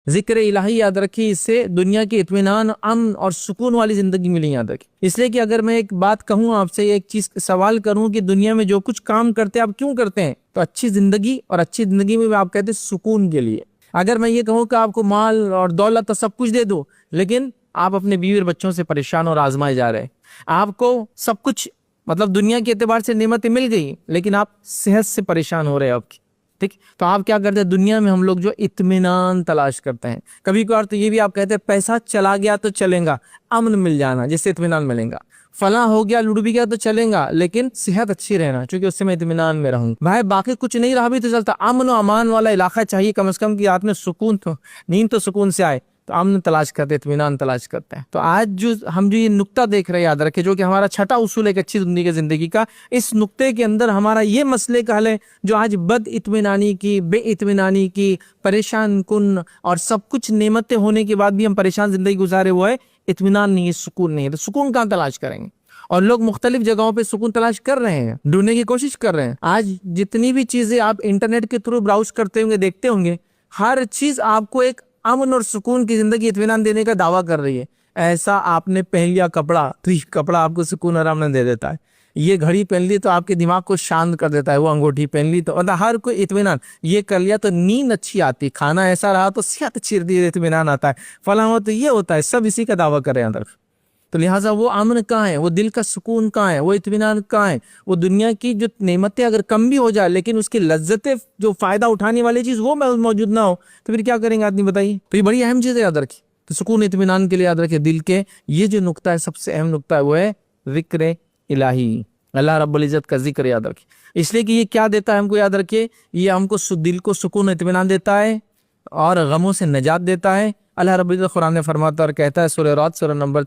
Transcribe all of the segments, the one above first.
ذکر الہی یاد رکھیے، اس سے دنیا کی اطمینان، امن اور سکون والی زندگی ملی یاد رکھیے۔ اس لیے کہ اگر میں ایک بات کہوں آپ سے، ایک چیز سوال کروں کہ دنیا میں جو کچھ کام کرتے ہیں آپ کیوں کرتے ہیں، تو اچھی زندگی، اور اچھی زندگی میں آپ کہتے ہیں سکون کے لیے۔ اگر میں یہ کہوں کہ آپ کو مال اور دولت سب کچھ دے دو، لیکن آپ اپنے بیوی اور بچوں سے پریشان اور آزمائے جا رہے ہیں، آپ کو سب کچھ مطلب دنیا کے اعتبار سے نعمتیں مل گئی، لیکن آپ صحت سے پریشان ہو رہے ہیں آپ کی، ٹھیک، تو آپ کیا کرتے ہیں؟ دنیا میں ہم لوگ جو اطمینان تلاش کرتے ہیں، کبھی کبھار تو یہ بھی آپ کہتے ہیں پیسہ چلا گیا تو چلیں گا، امن مل جانا جس سے اطمینان ملیں گا، فلاں ہو گیا لوٹ بھی گیا تو چلیں گا، لیکن صحت اچھی رہنا چونکہ اس سے میں اطمینان میں رہوں۔ بھائی باقی کچھ نہیں رہا بھی تو چلتا، امن و امان والا علاقہ چاہیے کم از کم کہ رات میں سکون تو نیند تو سکون سے آئے، تو امن تلاش کرتے، اطمینان تلاش کرتے ہیں۔ تو آج جو ہم یہ نقطہ دیکھ رہے ہیں یاد رکھیں، جو کہ ہمارا چھٹا اصول ہے ایک اچھی زندگی کا، اس نقطے کے اندر ہمارا یہ مسئلے کا حل ہے جو آج بد اطمینانی کی، بے اطمینانی کی، پریشان کن اور سب کچھ نعمتیں ہونے کے بعد بھی ہم پریشان زندگی گزارے ہوئے، اطمینان نہیں ہے، سکون نہیں ہے، تو سکون کہاں تلاش کریں گے؟ اور لوگ مختلف جگہوں پہ سکون تلاش کر رہے ہیں، ڈھونڈنے کی کوشش کر رہے ہیں۔ آج جتنی بھی چیزیں آپ انٹرنیٹ کے تھرو براؤز کرتے ہوں گے، دیکھتے ہوں گے، ہر چیز آپ کو ایک امن اور سکون کی زندگی، اطمینان دینے کا دعویٰ کر رہی ہے۔ ایسا آپ نے پہن لیا کپڑا تو یہ کپڑا آپ کو سکون آرام نہ دے دیتا ہے، یہ گھڑی پہن لی تو آپ کے دماغ کو شانت کر دیتا ہے، وہ انگوٹھی پہن لی تو ہر کوئی اطمینان، یہ کر لیا تو نیند اچھی آتی، کھانا ایسا رہا تو صحت اچھی رہتی ہے، اطمینان آتا ہے، فلاں ہو تو یہ ہوتا ہے، سب اسی کا دعویٰ کر رہے ہیں اندر۔ تو لہٰذا وہ امن کہاں ہے، وہ دل کا سکون کہاں ہے، وہ اطمینان کہاں ہے؟ وہ دنیا کی جو نعمتیں اگر کم بھی ہو جائے لیکن اس کی لذتیں، جو فائدہ اٹھانے والی چیز وہ موجود نہ ہو تو پھر کیا کریں گے آدمی، بتائیے؟ تو یہ بڑی اہم چیز ہے، یاد رکھیے۔ تو سکون اطمینان کے لیے یاد رکھیے دل کے یہ جو نقطہ ہے، سب سے اہم نقطہ ہے، وہ ہے ذکر الہی، اللہ رب العزت کا ذکر یاد رکھیے۔ اس لیے کہ یہ کیا دیتا ہے ہم کو، یاد رکھیے، یہ ہم کو دل کو سکون اطمینان دیتا ہے اور غموں سے نجات دیتا ہے۔ اللہ رب العزت قرآن میں فرماتا اور کہتا ہے، سورہ رعد سورہ نمبر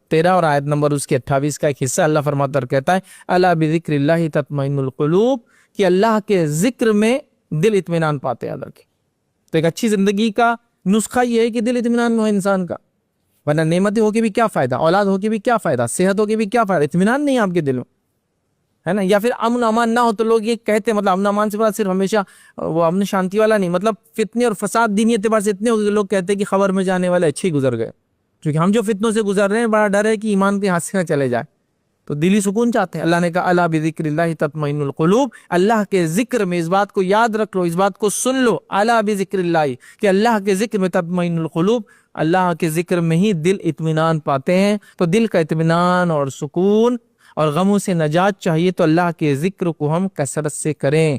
13 اور آیت نمبر اس کے 28 کا ایک حصہ، اللہ فرماتا اور کہتا ہے، الا بذکر اللہ تطمئن القلوب، کہ اللہ کے ذکر میں دل اطمینان پاتے، یاد رکھیں۔ تو ایک اچھی زندگی کا نسخہ یہ ہے کہ دل اطمینان ہو انسان کا، ورنہ نعمتیں ہو کے بھی کیا فائدہ، اولاد ہو کے بھی کیا فائدہ، صحت ہو کے بھی کیا فائدہ، اطمینان نہیں ہے آپ کے دل میں، ہے نا؟ یا پھر امن امان نہ ہو تو لوگ یہ کہتے ہیں، مطلب امن امان سے صرف ہمیشہ وہ امن شانتی والا نہیں، مطلب فتنے اور فساد دینی اعتبار سے اتنے ہو گئے، لوگ کہتے ہیں کہ خبر میں جانے والے اچھے ہی گزر گئے، کیونکہ ہم جو فتنوں سے گزر رہے ہیں بڑا ڈر ہے کہ ایمان کے ہاتھ سے نہ چلے جائے، تو دلی سکون چاہتے ہیں۔ اللہ نے کہا الا بذکر اللہ تطمئن القلوب، اللہ کے ذکر میں، اس بات کو یاد رکھ لو، اس بات کو سن لو، الا بذکر اللہ، کہ اللہ کے ذکر میں تطمئن القلوب، اللہ کے ذکر میں ہی دل اطمینان پاتے ہیں۔ تو دل کا اطمینان اور سکون اور غموں سے نجات چاہیے تو اللہ کے ذکر کو ہم کثرت سے کریں۔